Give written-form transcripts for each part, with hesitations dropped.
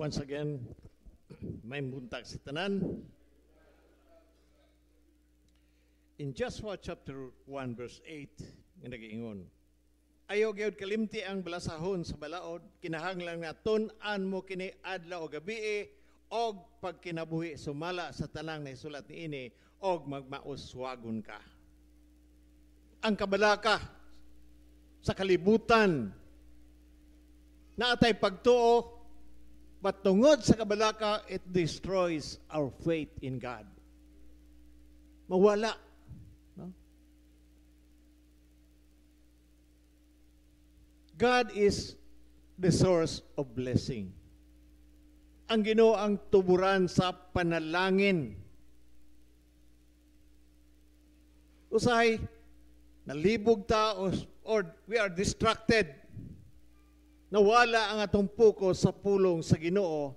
Once again, may buntag sa tanan. In Joshua chapter 1 verse 8, nga nag-iingon, ayaw gyud kalimti ang balasahon sa balaod, kinahanglan nga tun-an mo kini adlaw o gabi og pagkinabuhi sumala sa tanang naisulat niini og magmauswagon ka. Ang kabalaka sa kalibutan naatay pagtuo, but tungod sa kabalaka, it destroys our faith in God. Mawala. No? God is the source of blessing. Ang Ginoo ang tuburan sa panalangin. Usahay, nalibog ta or we are distracted. Nawala ang atong focus sa pulong sa Ginoo,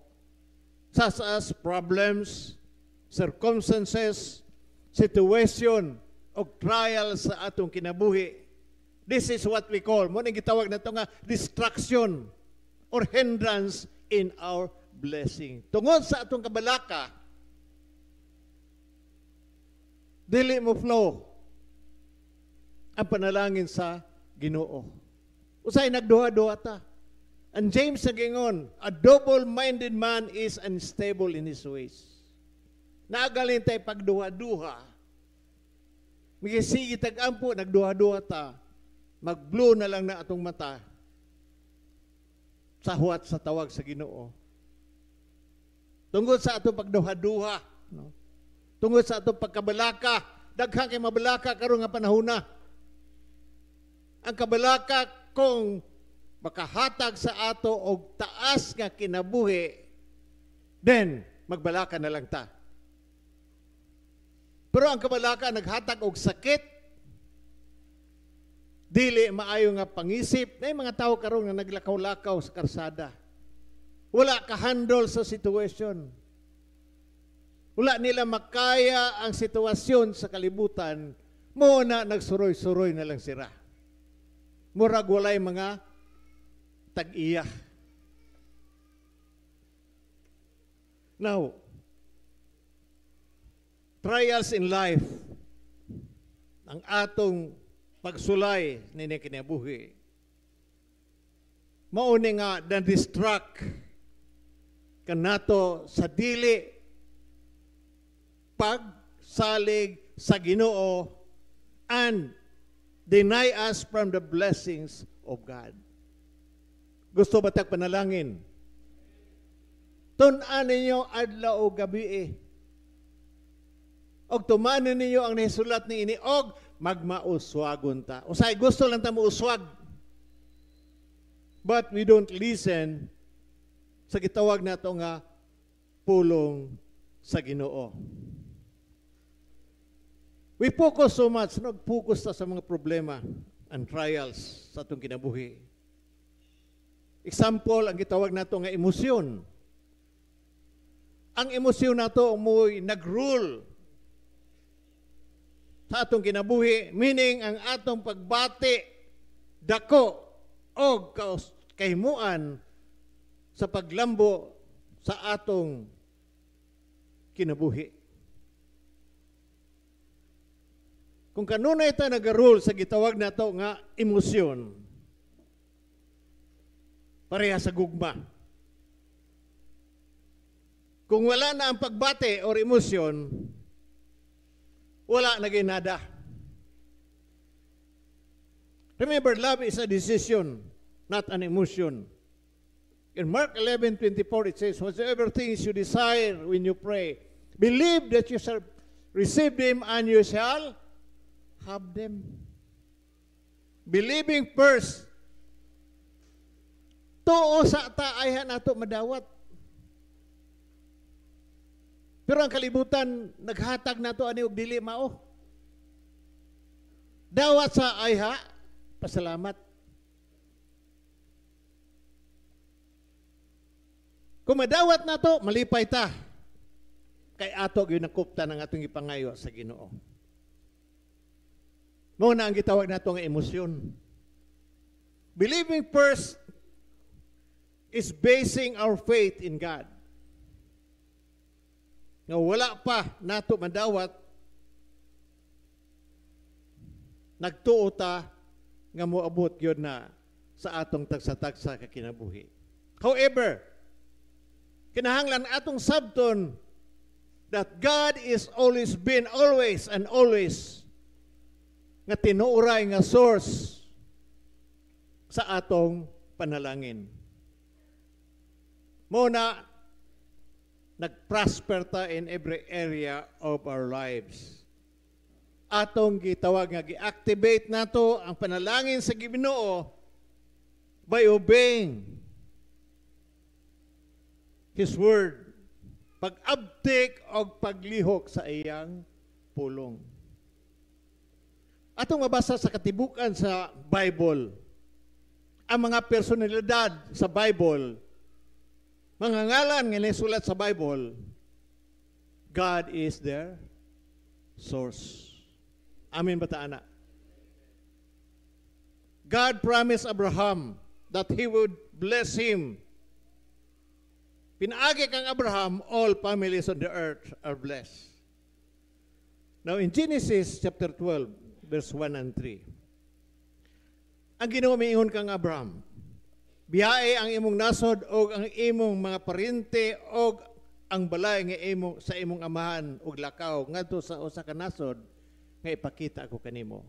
such as problems, circumstances, situation, o trial sa atong kinabuhi. This is what we call, mo nang gitawag na ito nga, distraction or hindrance in our blessing. Tungod sa atong kabalaka, dili mo flow ang panalangin sa Ginoo. Usay nagduha-duha ta. And James nagingon, a double-minded man is unstable in his ways. Nagalin tayo pagduha-duha. Sige tag-ampo, nagduha-duha ta. Mag-blue na lang na atong mata. Sa huwat sa tawag sa Ginoo. Tungod sa atong pagduha-duha. No? Tungod sa atong pagkabalaka. Daghang kay mabalaka karon nga panahon na. Ang kabalaka kung makahatag sa ato og taas nga kinabuhi, then magbalaka na lang ta. Pero ang kabalaka naghatag og sakit, dili maayo nga pangisip. Nay mga tao karon nga naglakaw-lakaw sa karsada. Wala ka handle sa situation. Wala nila makaya ang sitwasyon sa kalibutan, mo na nagsuroy-suroy na lang sira. Murag walay mga tag-iya. Now, trials in life, ang atong pagsulay nini kinabuhi, mauni nga na-distract kanato sa dili pagsalig sa Ginoo and deny us from the blessings of God. Gusto ba tag panalangin? Tun-an ninyo adlaw o gabi og tumanon ninyo ang nahisulat ni ini og magmauswagon ta. Usay gusto lang ta mauswag. But we don't listen sa gitawag nato nga pulong sa Ginoo. We focus so much, nag-focus ta sa mga problema and trials sa atong kinabuhi. Example, ang gitawag nato nga emosyon. Ang emosyon nato mo'y nag-rule sa atong kinabuhi, meaning ang atong pagbati, dako, o kahimuan sa paglambo sa atong kinabuhi. Kung kanunay ito nag-rule sa gitawag nato nga emosyon, pareha sa gugma. Kung wala na ang pagbate or emosyon, wala na ginada. Remember, love is a decision, not an emotion. In Mark 11:24, it says, whatsoever things you desire when you pray, believe that you shall receive them and you shall have them. Believing first, tuo sa taayhan nato madawat. Pero ang kalibutan, naghatag nato ani og dili mao. Dawat sa ayha, pasalamat. Kung madawat nato, malipay ta. Kay ato gyud nakuptan ang atong ipangayo sa Ginoo. Mao na ang gitawag nato nga emosyon. Believing first is basing our faith in God. Nga wala pa nato madawat, nagtuo ta nga moabot yun na sa atong tagsa-tagsa kakinabuhi. However, kinahanglan atong sabton that God is always been, always and always nga tinuuray nga source sa atong panalangin. Muna, nag-prosper ta in every area of our lives. Atong gitawag nga gi-activate nato ang panalangin sa Ginoo by obeying His Word, pag-abtik o paglihok sa iyang pulong. Atong mabasa sa katibukan sa Bible, ang mga personalidad sa Bible, mga ngalan nga nasulat sa Bible, God is their source. Amin ba ta, ana? God promised Abraham that He would bless him. Pinaagi kang Abraham, all families on the earth are blessed. Now in Genesis chapter 12, verse 1 and 3, ang Ginoo miingon kang Abraham, biyae ang imong nasod o ang imong mga parente o ang balay nga imo sa imong amahan ug lakaw ngadto sa usa ka nasod nga ipakita ako kanimo.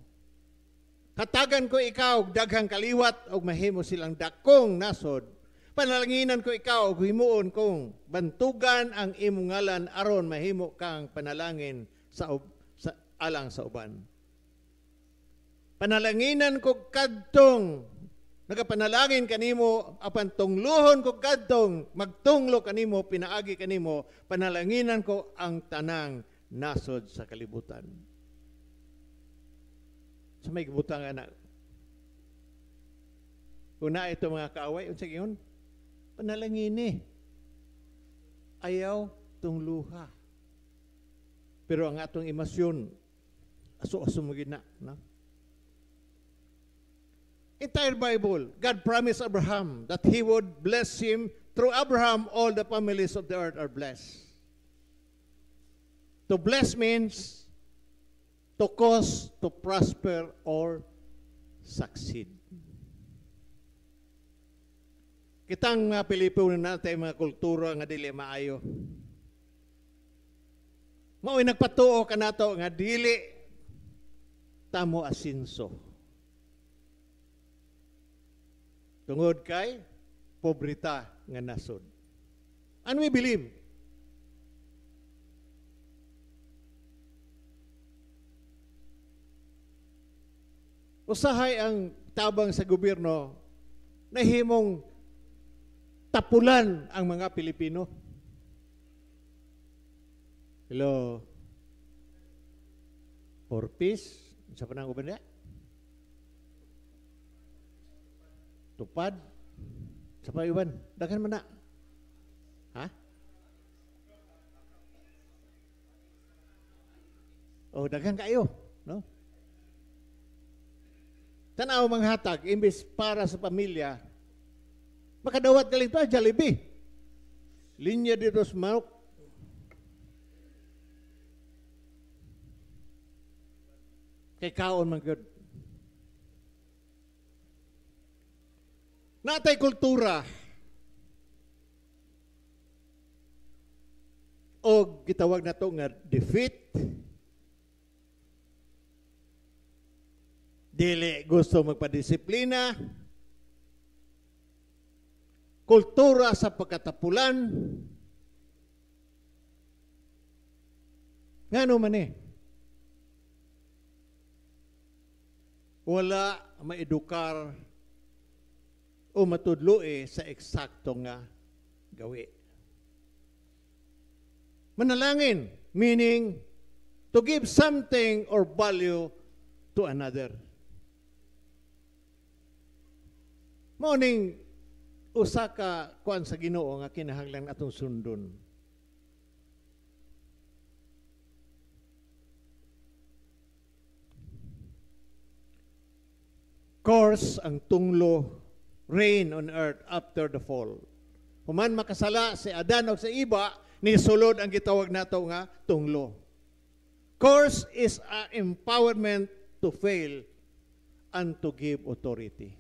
Hatagan ko ikaw daghang kaliwat og mahimo silang dakong nasod. Panalanginan ko ikaw og himuon kong bantugan ang imong ngalan aron mahimo kang panalangin sa alang sa uban. Panalanginan ko kadtong nagapanalangin kanimo apan tunglohon ko kadtong magtunglo kanimo pinaagi kanimo panalanginan ko ang tanang nasod sa kalibutan. Sa may gibutang anak. Una ito mga kaaway, unsa giyon? Panalangini. Ayaw tungluha. Pero ang atong emosyon aso-aso mo gina, no? Entire Bible, God promised Abraham that He would bless him. Through Abraham, all the families of the earth are blessed. To bless means to cause, to prosper, or succeed. Kitang mga Pilipino natin, mga kultura nga dili maayo. Mao'y nagpatuo ka nato nga dili tamo asinso. Tungod kay pobrita nga nasod. And we believe usahay ang tabang sa gobyerno na himong tapulan ang mga Pilipino. Hello? For peace? Sa panang uban niya? Tupad? Sa payuban? Dagan man na? Ha? Oh, dagan kayo, no? Tanaw mga hatag, imbis para sa pamilya, makadawat galing ito, Jollibee. Linya dito sa manok. Kay kaon man good. Natay kultura o gitawag na ito nga defeat. Dili gusto magpadisiplina, kultura sa pagkatapulan, ngano man wala maedukar o matudlo sa eksakto nga gawi. Manalangin, meaning to give something or value to another. Morning, usa ka kuan sa Ginoo nga kinahanglan atong sundon. Course ang tunglo, reign on earth after the fall. Human makasala si Adan o sa iba, ni sulod ang gitawag nato nga tunglo. Course is a empowerment to fail and to give authority.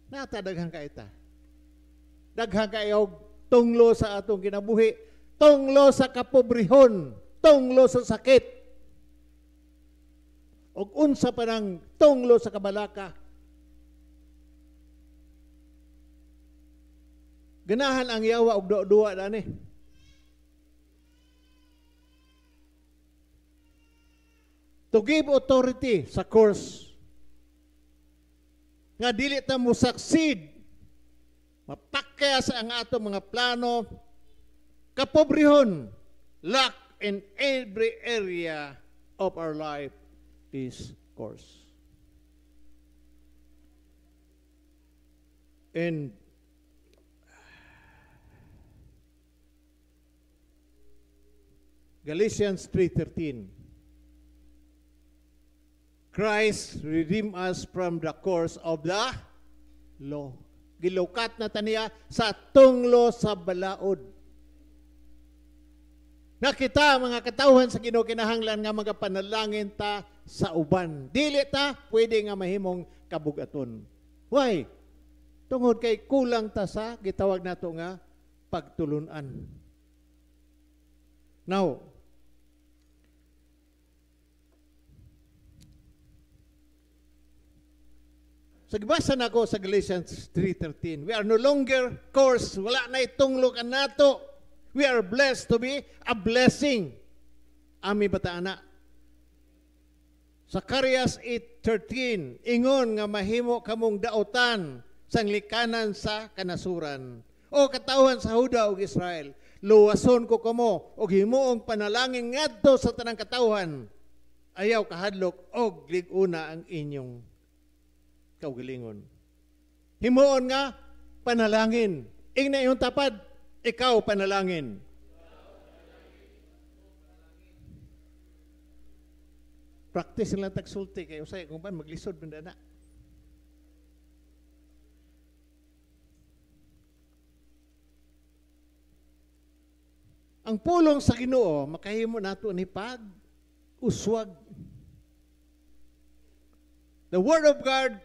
Nata daghang kaita. Daghang kayo tunglo sa atong kinabuhi, tunglo sa kapobrehon, tunglo sa sakit, o unsa pa ng tunglo sa kabalaka. Ganahan ang yawa og duwa dani. To give authority sa course nga dili ta mo succeed, mapakya sa ang ato mga plano, kapobrehon, lack in every area of our life is course. And Galatians 3:13, Christ redeemed us from the curse of the law. Gilukat na taniya sa tunglo sa balaod. Nakita mga katawhan sa Ginoo kinahanglan nga magapanalangin ta sa uban. Dili ta pwede nga mahimong kabugaton. Why? Tungod kay kulang ta sa gitawag nato nga pagtulunan. Now, sa gibasa na ko sa Galatians 3:13, we are no longer course, wala na itunglo ka nato. We are blessed to be a blessing. Ami bataana. Zacarias 8:13, ingon nga mahimo kamong dautan sang likanan sa kanasuran. O katawhan sa Huda ug Israel, luwason ko kamo og himuong panalangin ngadto sa tanang katawhan. Ayaw kahadlok og liguna ang inyong kaugalingon. Himuon nga panalangin. Ingna iyong tapad, ikaw panalangin. Practice lang tagsulti kayo sa kung paano maglisod banda na. Ang pulong sa Ginoo makahimo nato ni pag-uswag. The Word of God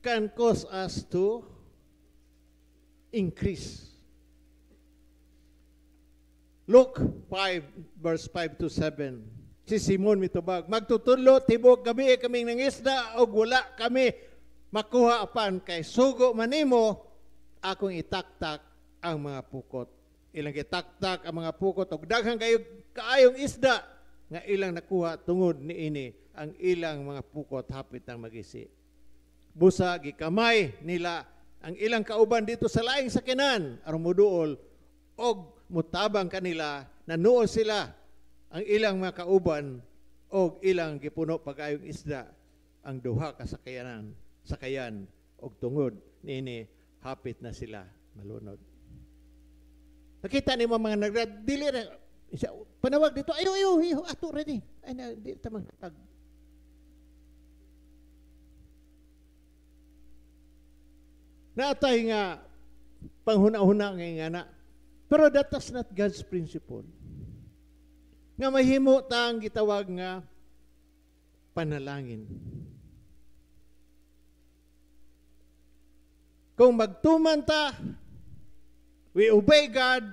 can cause us to increase. Luke 5, verse 5 to 7. Si Simon mitubag, magtutudlo, tibok gabi kaming nangisda, o wala kami makuha apan kay sugo manimo, akong itaktak ang mga pukot. Ilang itaktak ang mga pukot, o daghang kaayong isda, nga ilang nakuha tungod ni ini, ang ilang mga pukot hapit ng magisi. Busa gikamay nila ang ilang kauban dito sa laing sakinan aron moduol og mutabang kanila nanuol sila ang ilang mga kauban og ilang gipuno pagayong isda ang duha ka sakayan og tungod niini hapit na sila malunod. Nakita ni mga nagrad dili na panawag dito ayo ato ready ay na di ta magtag. Natay nga panghuna-huna nga na. Pero that is not God's principle. Nga mahimo tang gitawag nga panalangin. Kung magtuman ta, we obey God,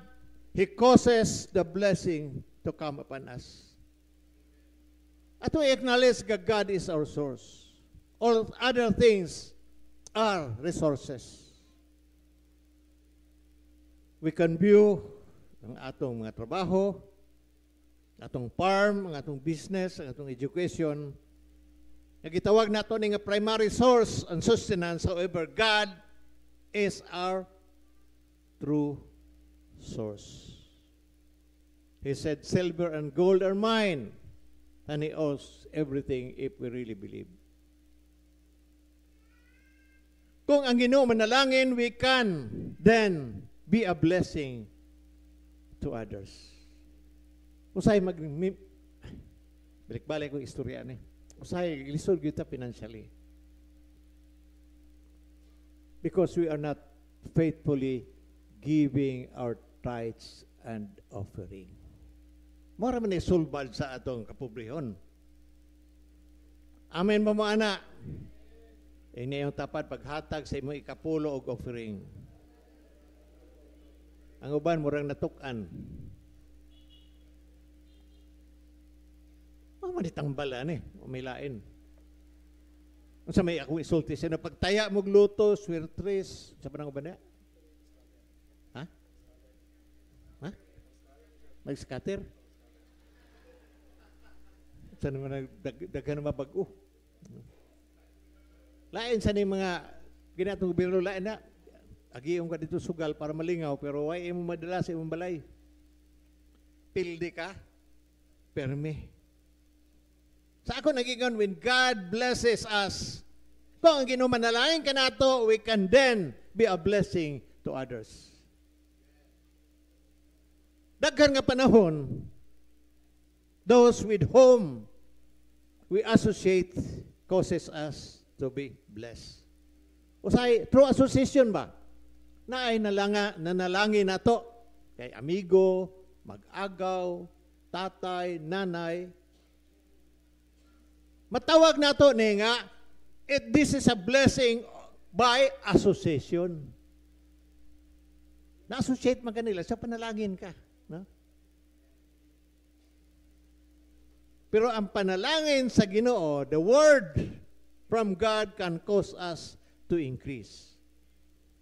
He causes the blessing to come upon us. At we acknowledge that God is our source. All other things are resources. We can view ang atong mga trabaho, atong farm, ang atong business, ang atong education. Nagitawag nato ni nga primary source and sustenance. However, God is our true source. He said, silver and gold are mine, and He owes everything if we really believe. Kung ang Ginoo manalangin, we can then be a blessing to others. Usay balik-balik ko istorya ni. Usay lisod kita financially. Because we are not faithfully giving our tithes and offering. Mora man sulbad sa atong kapobrehon. Amen ba mo ana? Ini yung tapat paghatag sa imong ikapulo og offering. Ang uban murang natukan. Manitangbalan umilain. Unsa may ako isulti siya na pagtaya mog luto, swirtres, sa panang uban na? Ha? Ha? Mag-scatter? Saan naman daghan na mabag-o? Lain sa ni mga ginatong gobyerno, lain na. Agiyong ka dito sugal para malingaw, pero why mo madala sa imong balay? Pildi ka? Perme. Sa ako nagigon, when God blesses us, kung ang ginumanalangin ka nato, we can then be a blessing to others. Daghan nga panahon, those with whom we associate causes us to be blessed. Usay, through association ba? Na ay nanalangin nato kay amigo, mag-agaw, tatay, nanay. Matawag nato ni nga, this is a blessing by association. Na-associate man kanila sa panalangin ka. No? Pero ang panalangin sa Ginoo, the word from God can cause us to increase.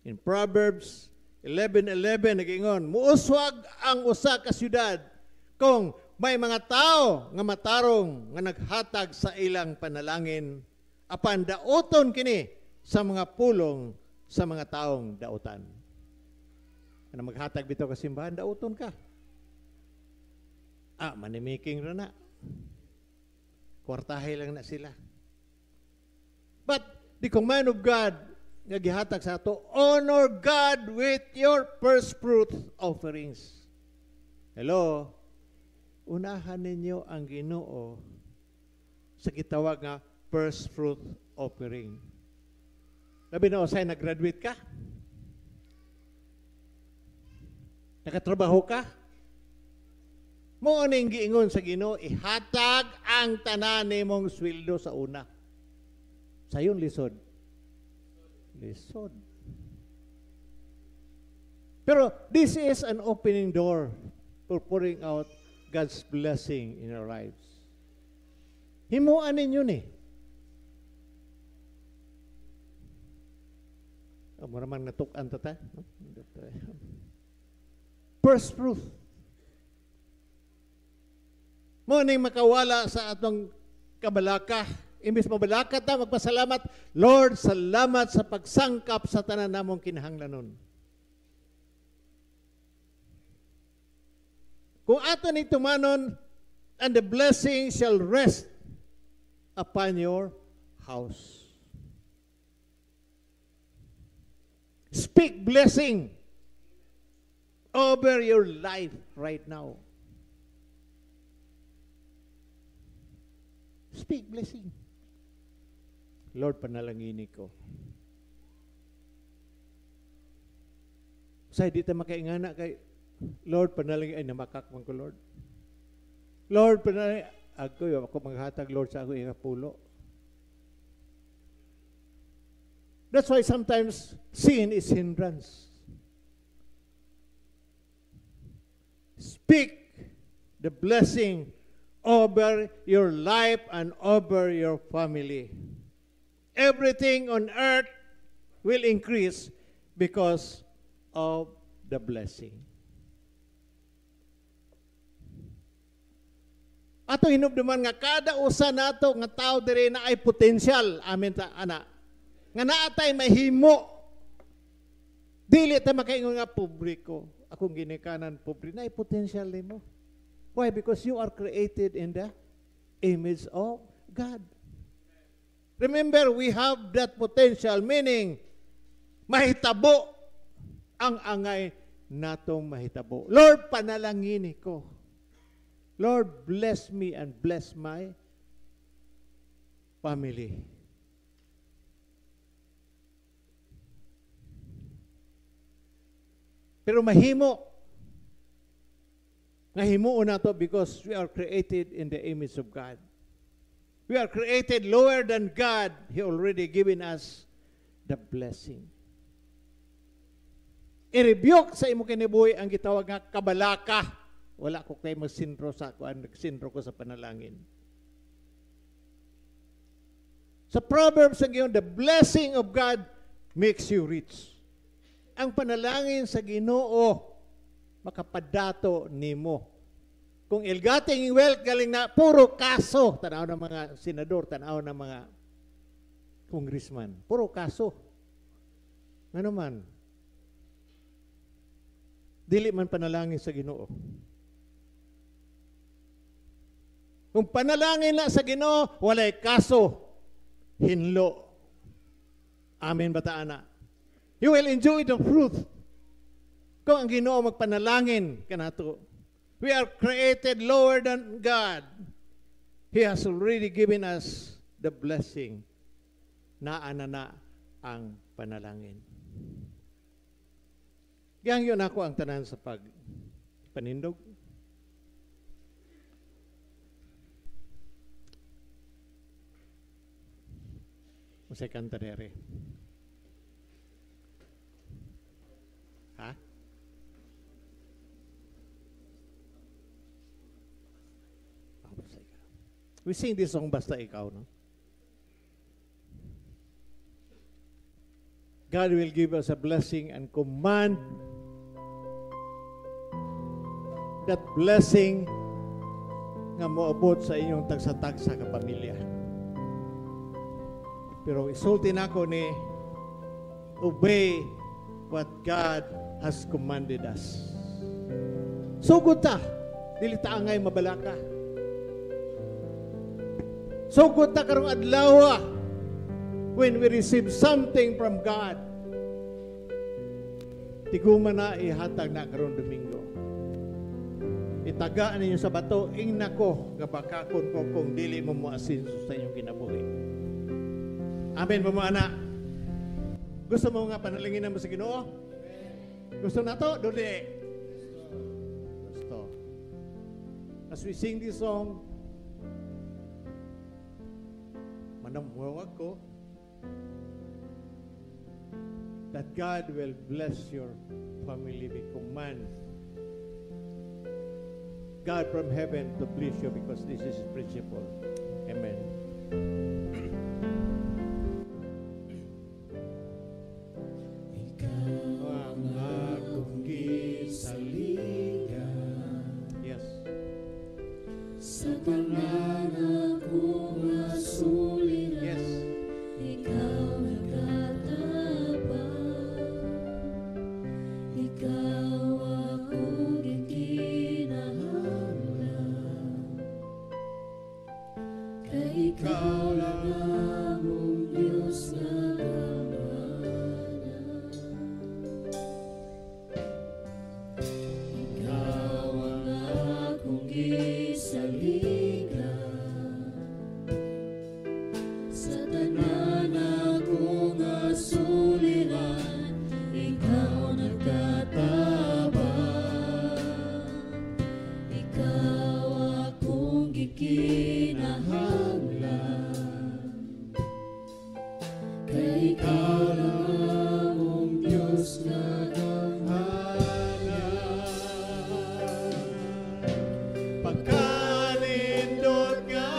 In Proverbs 11:11 nagingon, muuswag ang usa ka syudad kung may mga tao nga matarong nga naghatag sa ilang panalangin apan dauton kini sa mga pulong sa mga taong dautan. Ano maghatag bitaw ka simbahan, dauton ka. Manimiking ra na. Kwartahe lang na sila. But the command of God nga gihatag sa ato, honor God with your first fruit offerings. Hello? Unahan ninyo ang Ginoo sa gitawag nga first fruit offering. Labi na usay nag-graduate ka? Nakatrabaho ka? Mo ning giingon sa Ginoo, ihatag ang tanan nimong sweldo sa una. Sayon lisod. Lisod. Pero this is an opening door for pouring out God's blessing in our lives. Himuan ninyo ni. Maramang natukan ta. No? First fruit. Mo ning makawala sa atong kabalaka. Imbis mabalaka ta, magpasalamat, Lord, salamat sa pagsangkap sa tanan namong kinahanglanon. Kung ato ni tumanon, and the blessing shall rest upon your house. Speak blessing over your life right now. Speak blessing. Lord, panalangini ko. Say, di ta makaingana kay Lord, panalangin, ay namakakman ko, Lord. Lord, panalangin, ako maghatag, Lord, sa ako ikapulo. That's why sometimes sin is hindrance. Speak the blessing over your life and over your family. Everything on earth will increase because of the blessing. Ato hinumduman nga kada usa nato nga tao diri na ay potensyal, amen ta ana. Nga naatay mahimo. Dili ta makaingon nga pobre ko. Akong ginikanan pobre na ay potensyal nimo. Why? Because you are created in the image of God. Remember, we have that potential, meaning mahitabo ang angay natong mahitabo. Lord, panalangin ko. Lord, bless me and bless my family. Pero mahimo. Nahimuon na to because we are created in the image of God. We are created lower than God. He already given us the blessing. I-rebuke sa imo kinibuhi ang gitawag nga kabalaka. Wala ko kay magsintro sa kuan, nagsintro ko sa panalangin. Sa Proverbs ang giyon, the blessing of God makes you rich. Ang panalangin sa Ginoo makapadato nimo. Kung ilgating wealth galing na puro kaso, tanaw ng mga senador, tanaw ng mga congressman, puro kaso. Ano man? Dili man panalangin sa Ginoo. Kung panalangin na sa Ginoo, walay kaso, hinlo. Amen ba taana? You will enjoy the fruit. Kung ang Ginoo magpanalangin kanato. We are created lower than God. He has already given us the blessing. Naana na ang panalangin. Yang yun ako ang tanan sa panindog. Masay kanta dere. Ha? We sing this song basta ikaw, no? God will give us a blessing and command that blessing nga moabot sa inyong tagsa-tagsa ka pamilya. Pero isulti nako ni obey what God has commanded us. Sugod ta, dili ta angay mabalaka. Sugod ta karong adlaw when we receive something from God. Tiguman na ihatag na karong Domingo. Itaga ninyo sa bato, ingna ko, gabakakon ko kung dili mo moasinso sa inyong kinabuhi. Amen ba mo anak? Gusto mo nga panalangin mo sa Ginoo? Gusto na to? Dili. Gusto. As we sing this song, manamuwag ko that God will bless your family. We command God from heaven to bless you because this is His principle. Amen. Yes. Sa pangalan ko masuliran, Yes. ikaw nagkatapang, ikaw akong ikinahanglan, kay ikaw lang among Diyos na gamanan. Ikaw ang akong gisaligan, sa tanan akong asuliran, ikaw nagkatabang, ikaw akong gikinahanglan, kay ikaw lang among Diyos na Pagkalindot nga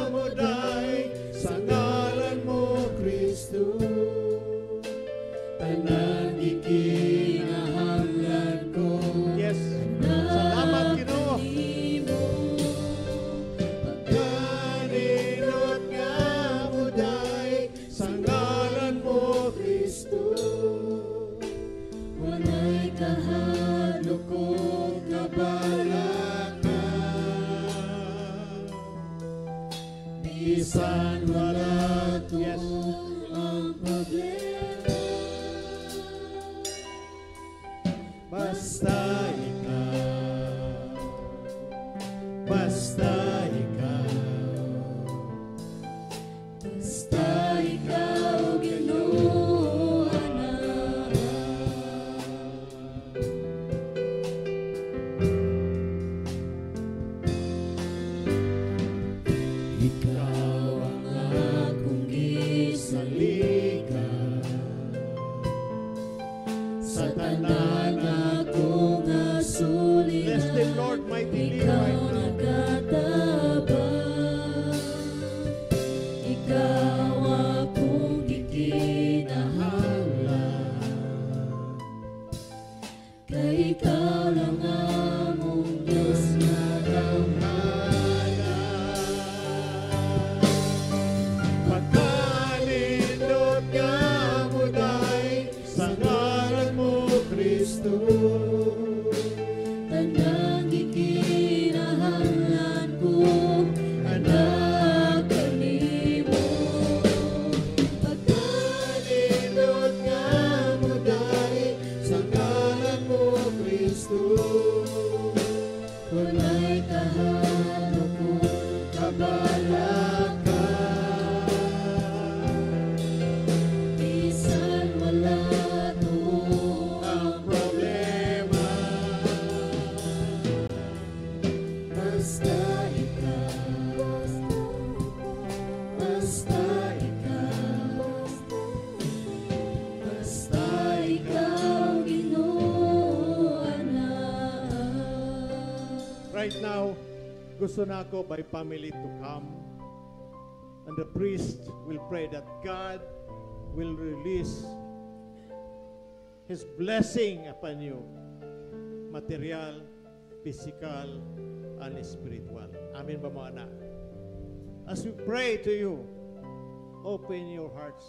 mo day sa ngalan mo, Kristo. tanan ikinahanglan ko. Yes. Salamat, Ginoo. Pagkalindot nga mo day Sa ngalan mo, Kristo, walay kahadlok ko kabalaka, bisan wala to Yes. ang problema, basta ikaw. Basta ikaw. basta ikaw Ginoo anak. sa tanan akong asuliran. Bless them, Lord, mightily Ikaw right now. nagatabang, ikaw akong gikinahanglan, kay ikaw lang among Diyos nga gamhanan. Pagkalindot ka muday sa ngalan mo, Kristo. Tanang gikinahanglan ko, anak kanimo. Pagkalindot ka muday sa ngalan mo, Kristo. Walay kahalo ko, kabalakan. Bisan wala to ang problema, basta ikaw, basta ikaw, basta ikaw, Ginoo, anak. Right now, gusto na ako by family to come, and the priest will pray that God will release His blessing upon you, material, physical, and spiritual. Amen ba mga anak? As we pray to you, open your hearts.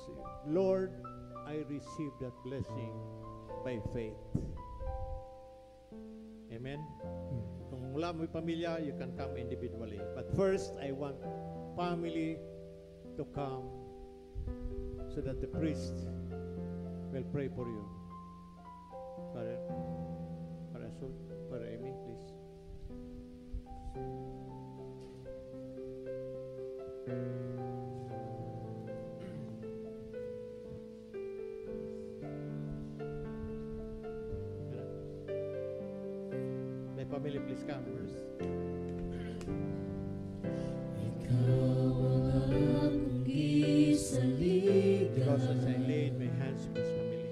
Lord, I receive that blessing by faith. Amen? Kung mula mo yung pamilya, you can come individually. But first, I want family to come so that the priest will pray for you. Father Asul, Father Amy, please. My family, please come first. Ikaw ang akong gisaligan. Because as I laid my hands on this family,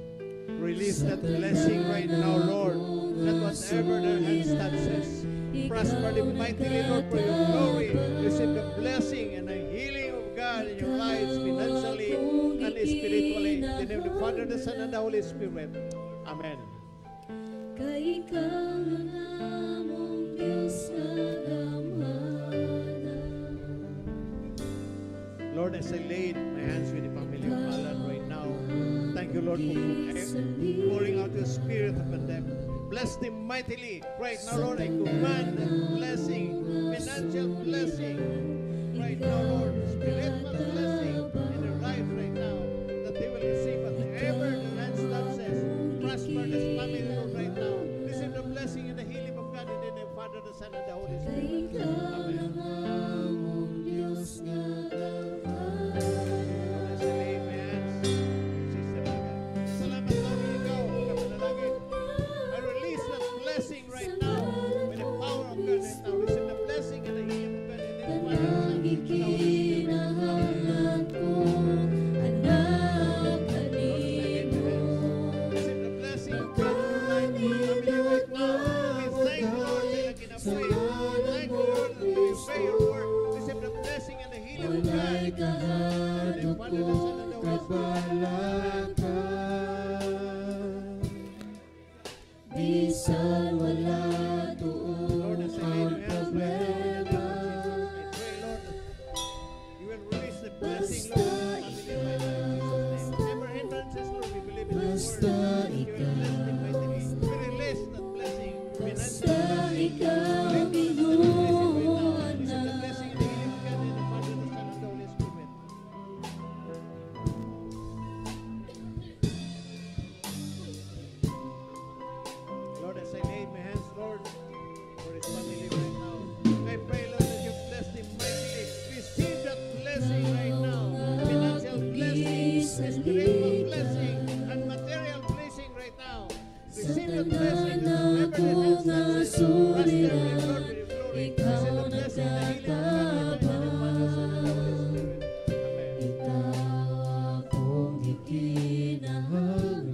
release that blessing right now, Lord. That whatever their hands touches, prosper them mightily, Lord, for your glory. Receive the blessing and the healing of God in your lives, financially and spiritually. In the name of the Father, the Son, and the Holy Spirit. Amen. Kay ikaw lang among Diyos nga gamhanan. Lord, as I laid my hands with the family of Alan right now, thank you, Lord, for pouring out your Spirit upon them. Bless them mightily. Right now, Lord, I command blessing, financial blessing. Right now, Lord, spiritual blessing in their life right now, that they will receive whatever their hands touches. Prosper this family, Lord, right now. Receive the blessing and the healing of God in the name of the Father, the Son, and the Holy Kay Spirit. ikaw lang Amen. among Diyos nga gamhanan. Lord, as I lay my hands, Sister Aga. Salamat, Lord, ikaw, kapanalangin. I release that blessing right now with the power of God right now. Receive the blessing and the healing of God in the name of the Father, the Son, and the Holy Spirit. Gikinahanglan ko, anak kanimo. Receive the blessing of God in your life, family right now. We thank you, Lord, that you can pray. Thank you, Lord, that we pray your word. Receive the blessing and the healing of God. Walay In the name kahalo of the Father, the ko, Son, and the Holy Spirit. kabalakan. Bisan wala Lord, tuong as I lay ang my hands right now in the name problema, of Jesus, I pray, Lord, that you will release the blessing, Lord, in the family right now in Jesus' name. Whatever hindrances, Lord, we believe in your word. Basta You will bless them mightily. We release that blessing, basta financial blessing. ikaw, Receive Ginoo, the anak. blessing and the healing of God in the Father, the Son, and the Holy Spirit. Lord, as I lay my hands, Lord, for his family right now, I pray, Lord, that you bless him mightily. Receive that blessing right now. Financial blessing, spiritual blessing, and material blessing right now. Receive that blessing that whoever the hands touches, prosper in Lord with your glory. Receive the blessing and the healing of God right now in the name of the Father, Son, and the Holy Spirit. Amen. Ikaw akong gikinahanglan,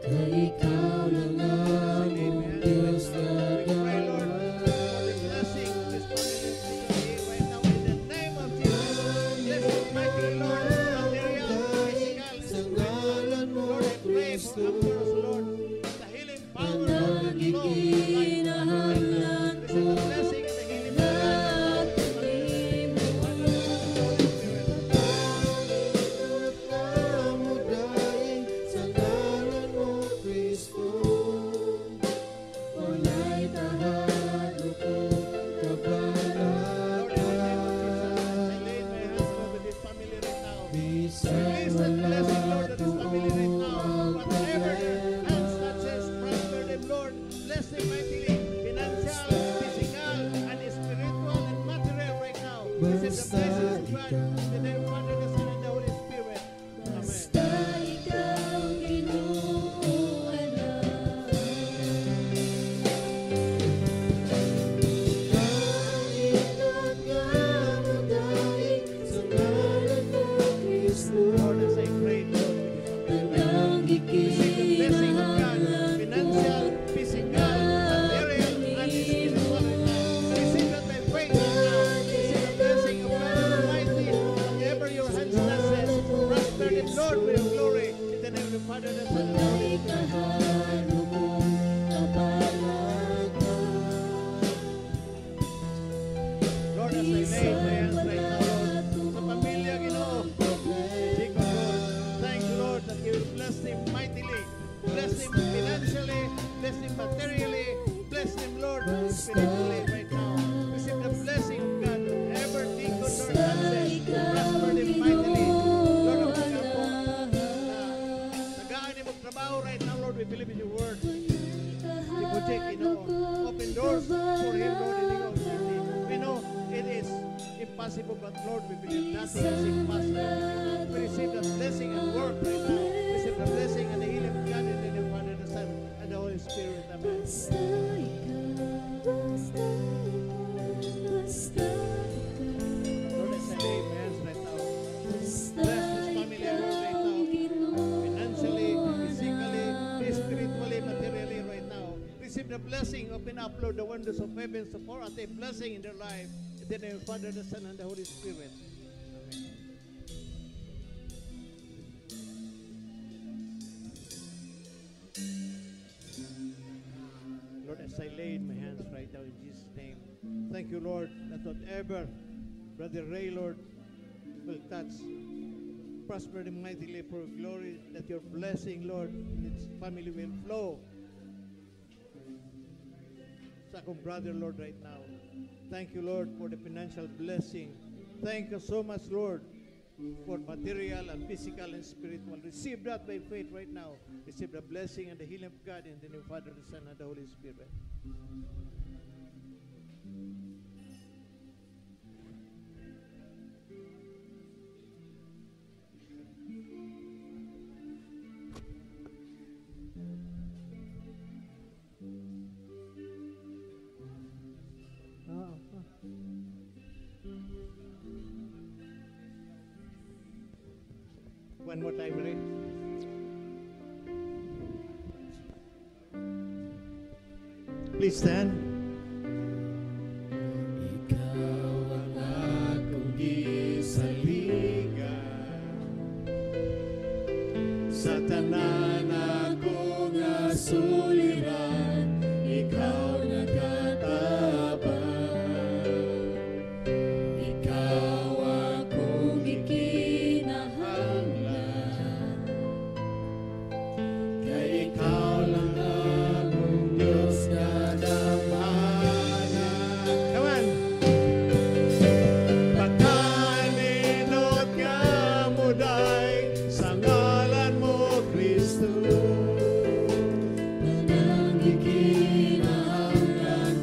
kay ikaw lang ang Diyos na We pray, Lord, for the blessing of this family right now in the name of Jesus. Bless the mighty Lord, material, physical, sa ngalan mo, Lord, I pray for Kristo. us, Lord, the healing power, Lord, will flow right now. This is the blessing and the healing power. Kamudain sa ngalan mo, Kristo. Wala'y tahalukong Lord, in the name of kabalaka. Jesus, I lay my hands over this family right now. Bisan Release that blessing, Lord, to this family right now. ang Whatever their hands touches, prosper them, Lord. Bless them mightily, financial, physical, and spiritual, and material right now. Receive the blessings of God. In the name of the Father, the Son, and the Holy Spirit. Amen. basta ikaw ginuuan na. Kahit kamudain sa ngalan mo, Kristo. Lord, as I pray, Lord, Tanang receive the blessing of God, financial, physical, material, and spiritual. Receive that by faith right now. Receive the blessing of God Almighty. Whatever your hands touches, prosper them, Lord, with your glory. In the name of the Father, the Son, and the Holy Wala'y Spirit. kahalukong kabalaka. Lord, as I lay my hands right now, Lord, sa pamilya, Ginoo, Seek, O Lord. Thank you, Lord, that you will bless them mightily. Bless them financially, bless them materially, bless them, Lord, spiritually right now. Receive the blessing of God. Whatever thing good, Lord, touches, prosper them mightily. Lord, ang mga po, tagaan niyo magtrabaho right now, Lord, we believe in your word. Si Bujik, open doors for him, Lord, in the name of Jesus. We know it is impossible, but Lord, we believe nothing is impossible. We receive the blessing and work right now. Receive the blessing and the healing of God in the name of the Father, the Son, and the Holy Spirit. Amen. Basta ikaw, basta ikaw, Lord, as I lay my hands right now, basta bless this family, Lord, right ikaw, now. Ginoo. Financially, physically, spiritually, materially right now. Receive the blessing, open up, Lord, the windows of heaven, so pour out a blessing in their life. In the name of the Father, the Son, and the Holy Spirit. Amen. Lord, as I lay in my hands right now in Jesus' name, thank you, Lord, that whatever Brother Ray, Lord, will touch, prosper them mightily for glory, that your blessing, Lord, in its family will flow. Sa akong brother, Lord, right now. Thank you, Lord, for the financial blessing. Thank you so much, Lord, for material and physical and spiritual. Receive that by faith right now. Receive the blessing and the healing of God in the name of the Father, the Son, and the Holy Spirit. One more time, Ray. Please stand. Ikaw ang akong gisaligan, Sa tanan akong asuliran, ikaw nagatabang. Ikaw akong ikinahanglan, kay ikaw lang akong Diyos na damana. Come on. Pagkaninot ka muday sa ngalan mo, Kristo. Nang ikinahanglan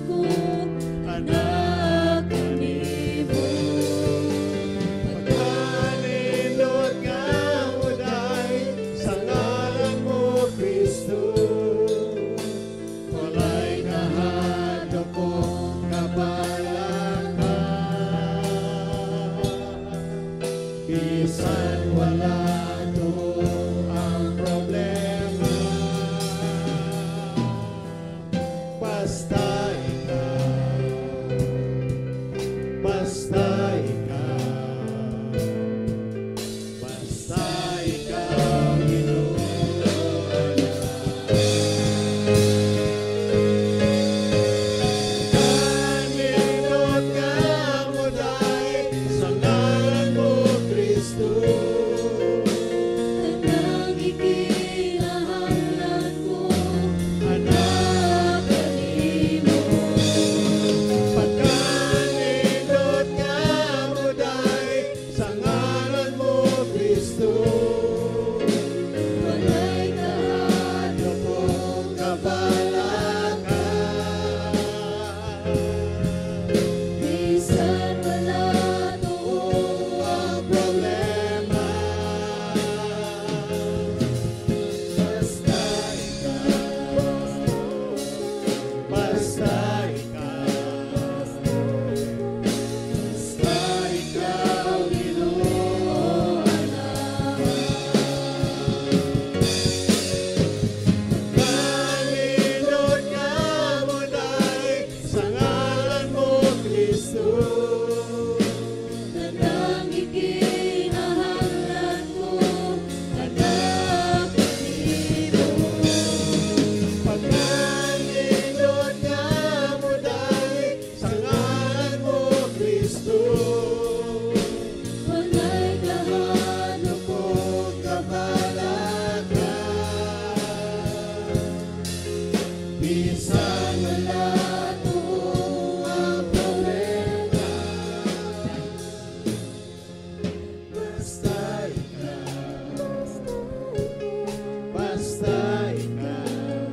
basta ikaw,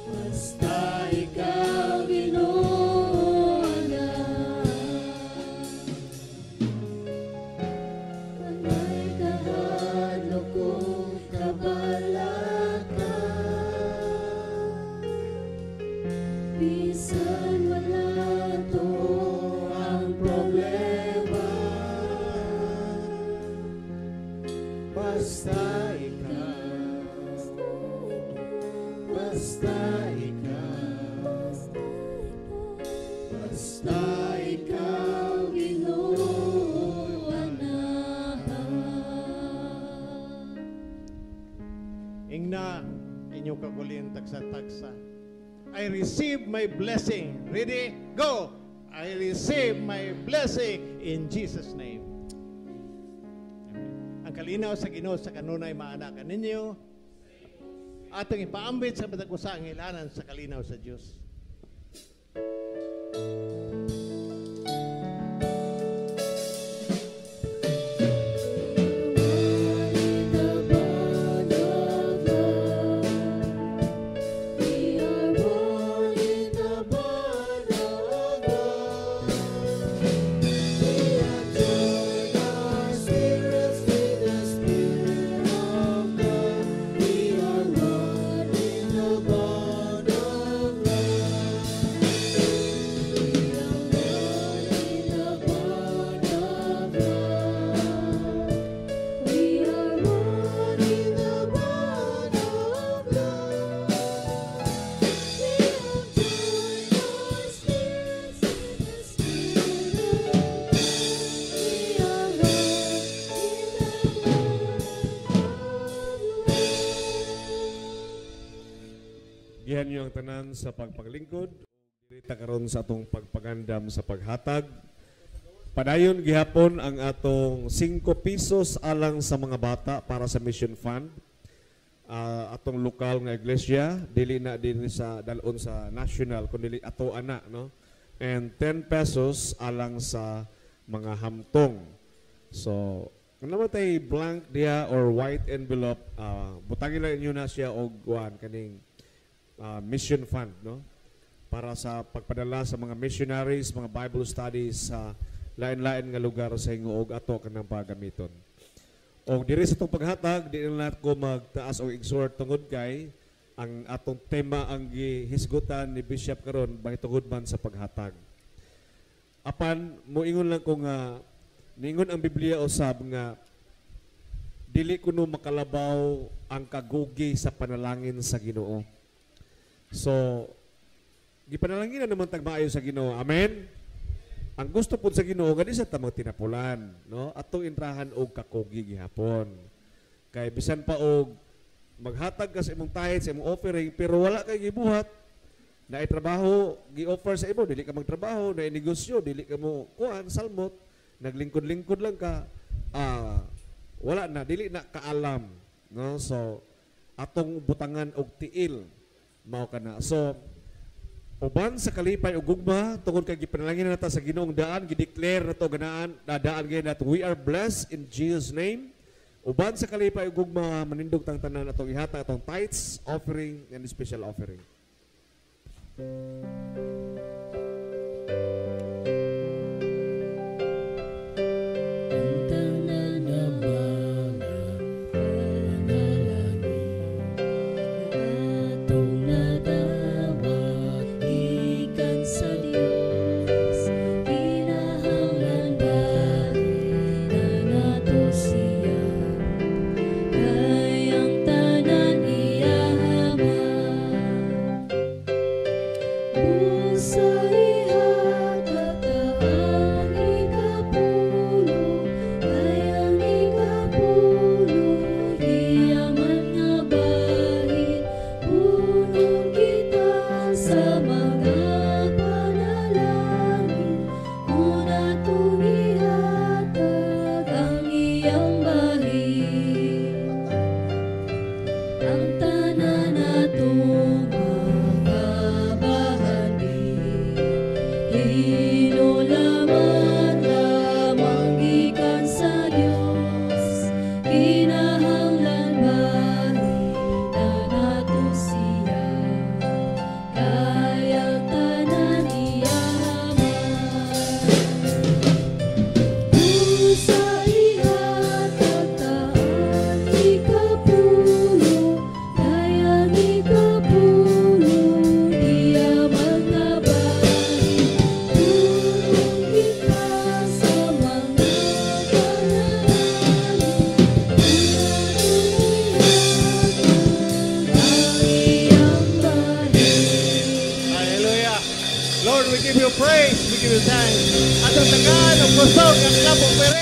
basta ikaw, Ginoo na. May kahadlok kong kabalaka, bisan wala to ang problema. Basta ikaw, basta ikaw, basta ikaw, Ginoo na. Ingna, inyong kagulin tagsa-tagsa. I receive my blessing. Ready? Go! I receive my blessing in Jesus' name. Amen. Ang kalinaw sa Ginoo sa kanunay maanakan ninyo. Atong ipaambit sa batag usa ang ilanan sa kalinaw sa Dios. Gihan niyo ang tanan sa pagpaglingkod. Dirita karon sa atong pagpagandam sa paghatag. Padayon gihapon ang atong 5 pesos alang sa mga bata para sa mission fund. Atong lokal nga iglesia, dili na din sa dalon sa national kundi ato ana, no? And 10 pesos alang sa mga hamtong. So, kung namatay blank diya or white envelope, butangin lang inyo na siya og kaning mission fund, no? Para sa pagpadala sa mga missionaries, mga Bible studies sa lain-lain nga lugar sa hingoog ato kanang pagamiton. O diri sa itong paghatag, di na natin ko magtaas o exhort tungod kay ang atong tema ang gihisgutan ni Bishop karon bahitungod man sa paghatag. Apan, moingon lang ko nga, niingon ang Biblia usab nga dili kuno makalabaw ang kagugi sa panalangin sa Ginoo. So, gipanalangin na naman tagmaayo sa Ginoo. Amen? Ang gusto po sa Ginoo, gani sa tamang tinapulan, no? Atong intrahan og kakugi gihapon. Kay bisan pa og maghatag ka sa imong tithe, sa imong offering, pero wala kay gibuhat, na trabaho gi-offer sa imo, dili ka magtrabaho, na negosyo, dili ka mo kuan salmot, naglingkod-lingkod lang ka, wala na, dili na kaalam, no? So, atong butangan og tiil mao kana. So, uban sa kalipay ug gugma tungod kay gipanalangin na nata sa Ginoong daan, gideclare nato ganaan, dadaan gyud nato we are blessed in Jesus name. Uban sa kalipay ug gugma manindog tang tanan atong ihatag atong tithes, offering and special offering. Ang tanan nga mga panalangin atong nadawat gikan sa Dios, kinahanglan balik na nato siya, kay ang tanan iyahaman. Sa ihatag give you praise, we give you thanks. Atong tagaan, ang kusog, ang klapong pere,